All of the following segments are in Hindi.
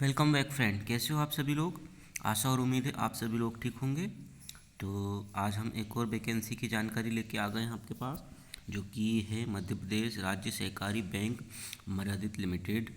Welcome back friend. कैसे हो आप सभी लोग। आशा और उम्मीद है आप सभी लोग ठीक होंगे। तो आज हम एक और वैकेंसी की जानकारी लेके आ गए हैं आपके पास, जो कि है मध्य प्रदेश राज्य सहकारी बैंक मर्यादित लिमिटेड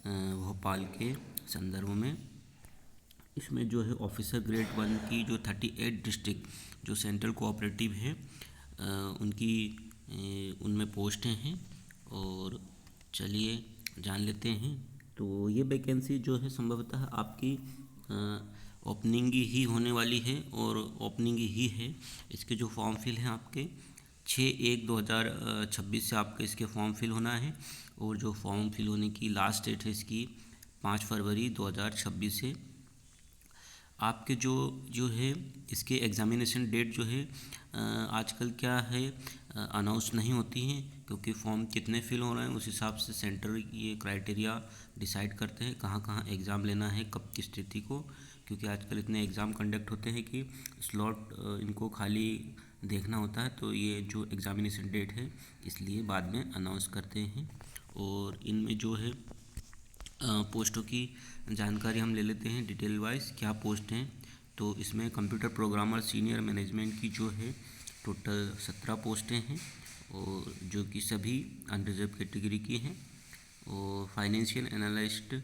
भोपाल के संदर्भ में। इसमें जो है ऑफिसर ग्रेड 1 की जो 38 डिस्ट्रिक्ट जो सेंट्रल कोऑपरेटिव है उनकी उनमें पोस्टें हैं। और चलिए जान लेते हैं। तो ये वैकेंसी जो है संभवतः आपकी ओपनिंग ही होने वाली है और ओपनिंग ही है। इसके जो फॉर्म फिल हैं आपके 6/1/2026 से आपके इसके फॉर्म फिल होना है। और जो फॉर्म फिल होने की लास्ट डेट है इसकी 5 फरवरी 2026 से। आपके जो जो है इसके एग्ज़ामिनेशन डेट जो है आजकल क्या है अनाउंस नहीं होती हैं, क्योंकि फॉर्म कितने फिल हो रहे हैं उस हिसाब से सेंटर ये क्राइटेरिया डिसाइड करते हैं कहाँ कहाँ एग्ज़ाम लेना है कब किस तिथि को। क्योंकि आजकल इतने एग्ज़ाम कंडक्ट होते हैं कि स्लॉट इनको खाली देखना होता है। तो ये जो एग्ज़ामिनेशन डेट है इसलिए बाद में अनाउंस करते हैं। और इनमें जो है पोस्टों की जानकारी हम ले लेते हैं डिटेल वाइज क्या पोस्ट हैं। तो इसमें कंप्यूटर प्रोग्रामर सीनियर मैनेजमेंट की जो है टोटल 17 पोस्टें हैं, और जो कि सभी अनरिजर्व कैटेगरी की हैं। और फाइनेंशियल एनालिस्ट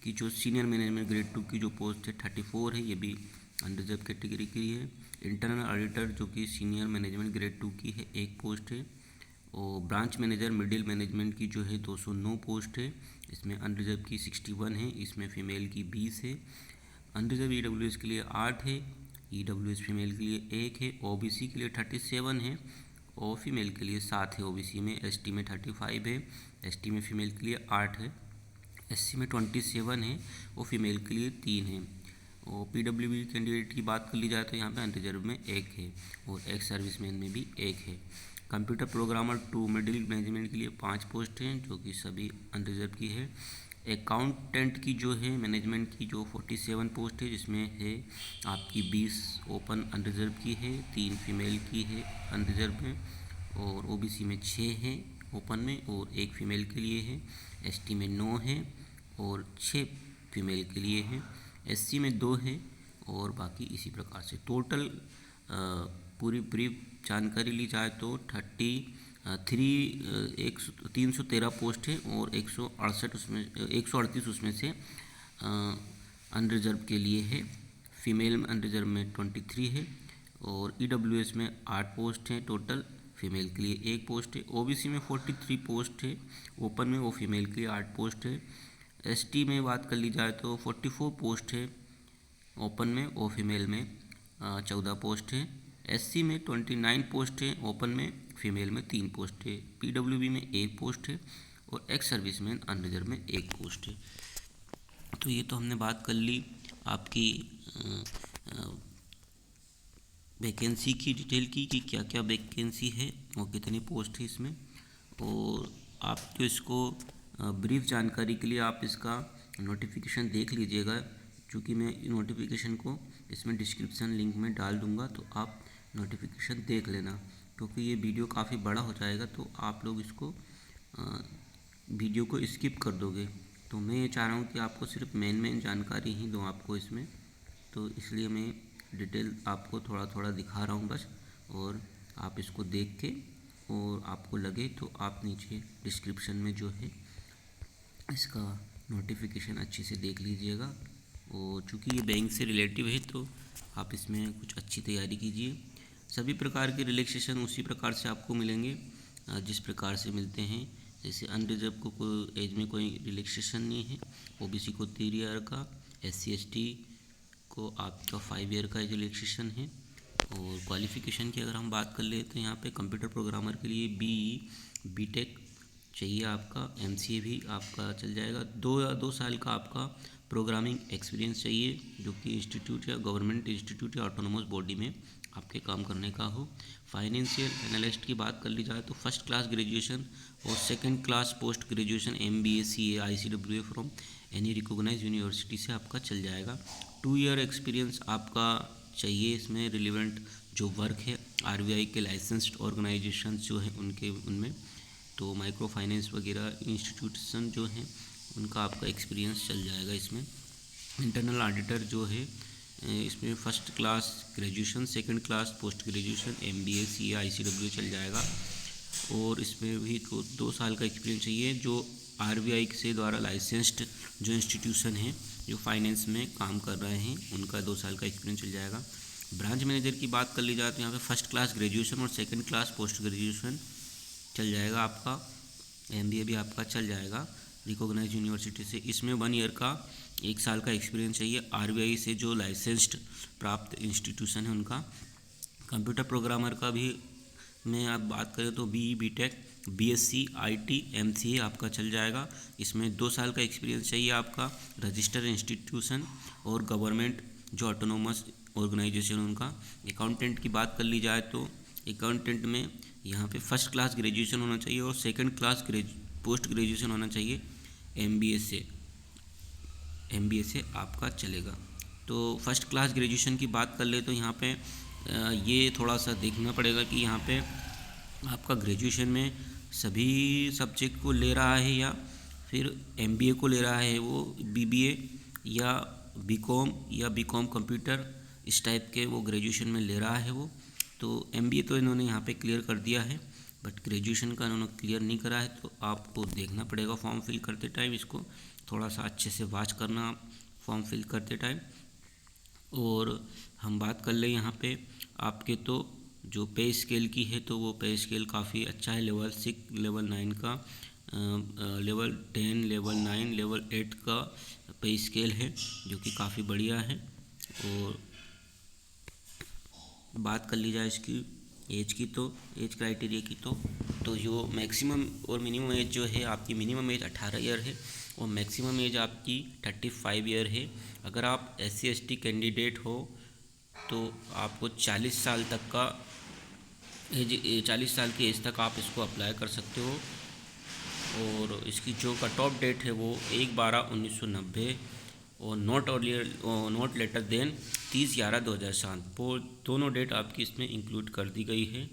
की जो सीनियर मैनेजमेंट ग्रेड 2 की जो पोस्ट है 34 है, ये भी अनरिजर्व कैटेगरी की है। इंटरनल ऑडिटर जो कि सीनियर मैनेजमेंट ग्रेड 2 की है, एक पोस्ट है। और ब्रांच मैनेजर मिडिल मैनेजमेंट की जो है 209 पोस्ट है। इसमें अनरिजर्व की 61 है, इसमें फ़ीमेल की 20 है। अनरिजर्व ईडब्ल्यूएस के लिए 8 है, ईडब्ल्यूएस फीमेल के लिए 1 है। ओबीसी के लिए 37 है और फीमेल के लिए 7 है ओबीसी में। एसटी में 35 है, एसटी में फीमेल के लिए 8 है। एससी में 27 है और फीमेल के लिए 3 है। और पीडब्ल्यूबी कैंडिडेट की बात कर ली जाए तो यहाँ पे अनरिजर्व में 1 है और एक्स सर्विसमैन में भी 1 है। कंप्यूटर प्रोग्रामर 2 मिडिल मैनेजमेंट के लिए 5 पोस्ट हैं, जो कि सभी अनरिजर्व की है। अकाउंटेंट की जो है मैनेजमेंट की जो 47 पोस्ट है, जिसमें है आपकी 20 ओपन अनरिजर्व की है, 3 फीमेल की है अनरिजर्व में। और ओबीसी में 6 है ओपन में और 1 फीमेल के लिए है। एसटी में 9 है और 6 फीमेल के लिए है। एससी में 2 है और बाकी इसी प्रकार से टोटल पूरी ब्रीफ जानकारी ली जाए तो 313 पोस्ट है और 138 उसमें से अनरिजर्व के लिए है। फीमेल में अनरिजर्व में 23 है और ईडब्ल्यूएस में 8 पोस्ट हैं टोटल, फीमेल के लिए 1 पोस्ट है। ओबीसी में 43 पोस्ट है ओपन में, वो फीमेल के लिए 8 पोस्ट है। एसटी में बात कर ली जाए तो 44 पोस्ट है ओपन में और फीमेल में 14 पोस्ट है। एससी में 29 पोस्ट है ओपन में, फीमेल में 3 पोस्ट है। पीडब्ल्यूबी में 1 पोस्ट है और एक्स सर्विसमैन अनरिजर्व में 1 पोस्ट है। तो ये तो हमने बात कर ली आपकी वैकेंसी की डिटेल की कि क्या क्या वैकेंसी है और कितनी पोस्ट है इसमें। और आप तो इसको ब्रीफ जानकारी के लिए आप इसका नोटिफिकेशन देख लीजिएगा, क्योंकि मैं नोटिफिकेशन को इसमें डिस्क्रिप्शन लिंक में डाल दूंगा, तो आप नोटिफिकेशन देख लेना। क्योंकि ये वीडियो काफ़ी बड़ा हो जाएगा तो आप लोग इसको वीडियो को स्किप कर दोगे। तो मैं ये चाह रहा हूँ कि आपको सिर्फ मेन जानकारी ही दूँ आपको इसमें, तो इसलिए मैं डिटेल आपको थोड़ा थोड़ा दिखा रहा हूँ बस। और आप इसको देख के और आपको लगे तो आप नीचे डिस्क्रिप्शन में जो है इसका नोटिफिकेशन अच्छे से देख लीजिएगा। और चूँकि ये बैंक से रिलेटिव है तो आप इसमें कुछ अच्छी तैयारी कीजिए। सभी प्रकार के रिलैक्सेशन उसी प्रकार से आपको मिलेंगे जिस प्रकार से मिलते हैं। जैसे अनरिजर्व को कोई एज में कोई रिलैक्सेशन नहीं है, ओबीसी को 3 ईयर का, एससी एसटी को आपका 5 ईयर का रिलैक्सेशन है। और क्वालिफ़िकेशन की अगर हम बात कर ले तो यहाँ पे कंप्यूटर प्रोग्रामर के लिए बीटेक चाहिए आपका, एमसीए भी आपका चल जाएगा। 2 साल का आपका प्रोग्रामिंग एक्सपीरियंस चाहिए, जो कि इंस्टीट्यूट या गवर्नमेंट इंस्टीट्यूट या ऑटोनोमस बॉडी में आपके काम करने का हो। फाइनेंशियल एनालिस्ट की बात कर ली जाए तो फर्स्ट क्लास ग्रेजुएशन और second class post graduation MBA CA ICWA from any recognise university से आपका चल जाएगा। 2 ईयर एक्सपीरियंस आपका चाहिए इसमें। रिलेवेंट जो वर्क है RBI के लाइसेंस्ड ऑर्गेनाइजेशन जो हैं उनमें, तो माइक्रो फाइनेंस वगैरह इंस्टीट्यूशन जो हैं उनका आपका एक्सपीरियंस चल जाएगा इसमें। इंटरनल ऑडिटर जो है इसमें first class graduation, second class post graduation, MBA, CA, ICW चल जाएगा। और इसमें भी 2 साल का एक्सपीरियंस चाहिए। जो RBI से द्वारा लाइसेंस्ड जो इंस्टीट्यूशन है जो फाइनेंस में काम कर रहे हैं उनका 2 साल का एक्सपीरियंस चल जाएगा। ब्रांच मैनेजर की बात कर ली जाए तो यहाँ पे फर्स्ट क्लास ग्रेजुएशन और सेकंड क्लास पोस्ट ग्रेजुएशन चल जाएगा आपका। MBA भी आपका चल जाएगा रिकॉग्नाइज यूनिवर्सिटी से। इसमें 1 ईयर का 1 साल का एक्सपीरियंस चाहिए RBI से जो लाइसेंस्ड प्राप्त इंस्टीट्यूशन है उनका। कंप्यूटर प्रोग्रामर का भी में आप बात करें तो BE, BTech, BSc, IT, MCA आपका चल जाएगा। इसमें 2 साल का एक्सपीरियंस चाहिए आपका। रजिस्टर्ड इंस्टीट्यूशन और गवर्नमेंट जो ऑटोनोमस ऑर्गेनाइजेशन उनका। अकाउंटेंट की बात कर ली जाए तो अकाउंटेंट में यहाँ पे फर्स्ट क्लास ग्रेजुएशन होना चाहिए और सेकंड क्लास पोस्ट ग्रेजुएशन होना चाहिए MBA से आपका चलेगा। तो फर्स्ट क्लास ग्रेजुएशन की बात कर ले तो यहाँ पे ये थोड़ा सा देखना पड़ेगा कि यहाँ पे आपका ग्रेजुएशन में सभी सब्जेक्ट को ले रहा है या फिर MBA को ले रहा है, वो BBA या BCom या BCom कंप्यूटर इस टाइप के वो ग्रेजुएशन में ले रहा है वो। तो MBA तो इन्होंने यहाँ पे क्लियर कर दिया है बट ग्रेजुएशन का इन्होंने क्लियर नहीं करा है, तो आपको देखना पड़ेगा फॉर्म फिल करते टाइम। इसको थोड़ा सा अच्छे से वॉच करना फॉर्म फिल करते टाइम। और हम बात कर ले यहाँ पे आपके तो जो पे स्केल की है तो वो पे स्केल काफ़ी अच्छा है। लेवल 6, लेवल 9 का, लेवल 10, लेवल 9, लेवल 8 का पे स्केल है जो कि काफ़ी बढ़िया है। और बात कर ली जाए इसकी एज की तो एज क्राइटेरिया की तो जो मैक्सिमम और मिनिमम एज जो है आपकी, मिनिमम एज 18 ईयर है और मैक्सिमम एज आपकी 35 ईयर है। अगर आप SC ST कैंडिडेट हो तो आपको 40 साल तक का एज, 40 साल की एज तक आप इसको अप्लाई कर सकते हो। और इसकी जो कट ऑफ डेट है वो 1/12/1990 और नॉट लेटर देन 30/11/2007 वो दोनों डेट आपकी इसमें इंक्लूड कर दी गई है।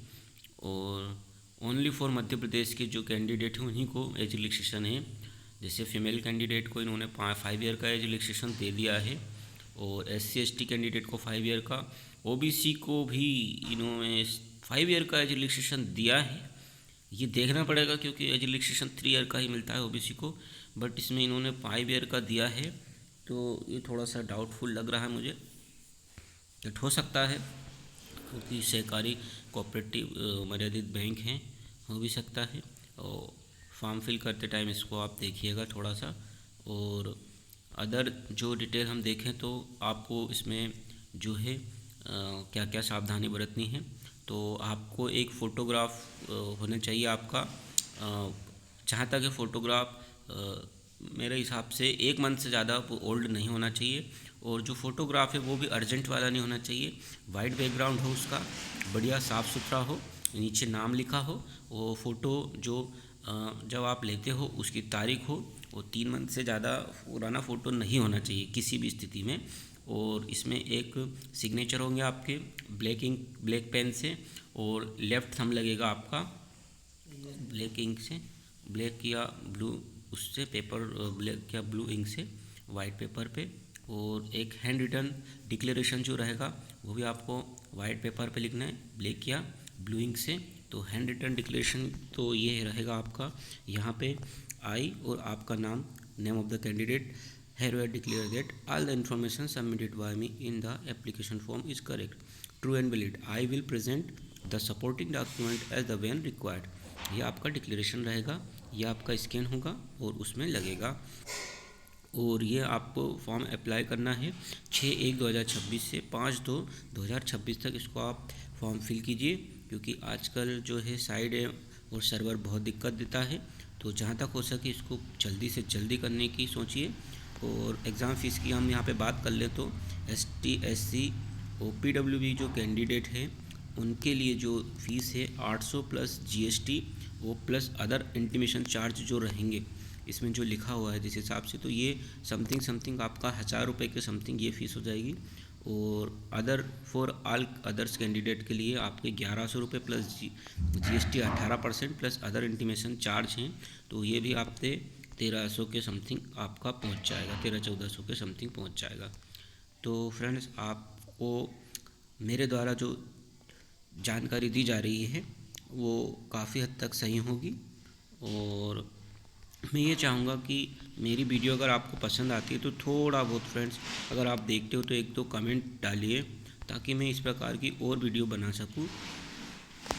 और ओनली फॉर मध्य प्रदेश के जो कैंडिडेट हैं उन्हीं को एज रिलैक्सेशन है। जैसे फीमेल कैंडिडेट को इन्होंने 5 ईयर का एज रिलैक्सेशन दे दिया है और SC ST कैंडिडेट को 5 ईयर का, OBC को भी इन्होंने 5 ईयर का एज रिलैक्सेशन दिया है। ये देखना पड़ेगा क्योंकि एज रिलैक्सेशन 3 ईयर का ही मिलता है OBC को, बट इसमें इन्होंने 5 ईयर का दिया है तो ये थोड़ा सा डाउटफुल लग रहा है मुझे। बट हो सकता है क्योंकि सहकारी कोऑपरेटिव मर्यादित बैंक हैं, हो भी सकता है। और फॉर्म फिल करते टाइम इसको आप देखिएगा थोड़ा सा। और अदर जो डिटेल हम देखें तो आपको इसमें जो है क्या क्या सावधानी बरतनी है। तो आपको एक फ़ोटोग्राफ होना चाहिए आपका, जहाँ तक है फ़ोटोग्राफ मेरे हिसाब से 1 मंथ से ज़्यादा ओल्ड नहीं होना चाहिए। और जो फ़ोटोग्राफ है वो भी अर्जेंट वाला नहीं होना चाहिए। वाइट बैकग्राउंड हो उसका, बढ़िया साफ़ सुथरा हो, नीचे नाम लिखा हो। वो फ़ोटो जो जब आप लेते हो उसकी तारीख हो, वो 3 मंथ से ज़्यादा पुराना फ़ोटो नहीं होना चाहिए किसी भी स्थिति में। और इसमें एक सिग्नेचर होंगे आपके ब्लैक पेन से, और लेफ़्ट थंब लगेगा आपका ब्लैक इंक से, ब्लैक या ब्लू उससे पेपर, ब्लैक या ब्लू इंक से वाइट पेपर पे। और एक हैंड रिटन डिक्लेरेशन जो रहेगा वो भी आपको वाइट पेपर पे लिखना है, ब्लैक या ब्लू इंक से। तो हैंड रिटन डिक्लेरेशन तो ये रहेगा आपका, यहाँ पे आई और आपका नाम, name of the candidate, hereby declare that all the information submitted by me in the application form is correct, true and valid. I will present the supporting document as the when required. ये आपका डिक्लेरेशन रहेगा, ये आपका स्कैन होगा और उसमें लगेगा। और ये आपको फॉर्म अप्लाई करना है 6/1/2026 से 5/2/2026 तक इसको आप फॉर्म फिल कीजिए, क्योंकि आजकल जो है साइड है और सर्वर बहुत दिक्कत देता है। तो जहाँ तक हो सके इसको जल्दी से जल्दी करने की सोचिए। और एग्ज़ाम फ़ीस की हम यहाँ पे बात कर ले तो ST SC और PWB जो कैंडिडेट हैं उनके लिए जो फ़ीस है 800 प्लस GST वो प्लस अदर इंटीमेशन चार्ज जो रहेंगे इसमें जो लिखा हुआ है जिस हिसाब से, तो ये समथिंग आपका 1000 रुपये के समथिंग ये फ़ीस हो जाएगी। और other for all others candidate के लिए आपके 1100 रुपये plus GST 18% plus other intimation charge हैं, तो ये भी आपसे 1300 के समथिंग आपका पहुंच जाएगा, 1300-1400 के समथिंग पहुंच जाएगा। तो फ्रेंड्स, आपको मेरे द्वारा जो जानकारी दी जा रही है वो काफ़ी हद तक सही होगी, और मैं ये चाहूँगा कि मेरी वीडियो अगर आपको पसंद आती है तो थोड़ा बहुत फ्रेंड्स, अगर आप देखते हो तो एक दो कमेंट डालिए, ताकि मैं इस प्रकार की और वीडियो बना सकूँ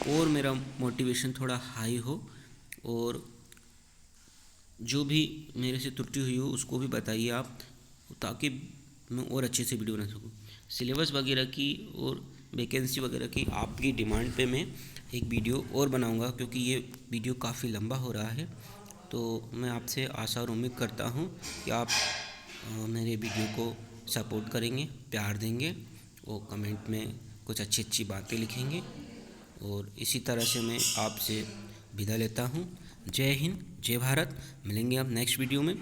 और मेरा मोटिवेशन थोड़ा हाई हो। और जो भी मेरे से त्रुटि हुई हो उसको भी बताइए आप, ताकि मैं और अच्छे से वीडियो बना सकूँ। सिलेबस वगैरह की और वैकेंसी वगैरह की आपकी डिमांड पे मैं एक वीडियो और बनाऊंगा, क्योंकि ये वीडियो काफ़ी लंबा हो रहा है। तो मैं आपसे आशा और उम्मीद करता हूँ कि आप मेरे वीडियो को सपोर्ट करेंगे, प्यार देंगे और कमेंट में कुछ अच्छी अच्छी बातें लिखेंगे। और इसी तरह से मैं आपसे विदा लेता हूँ। जय हिंद, जय भारत। मिलेंगे आप नेक्स्ट वीडियो में।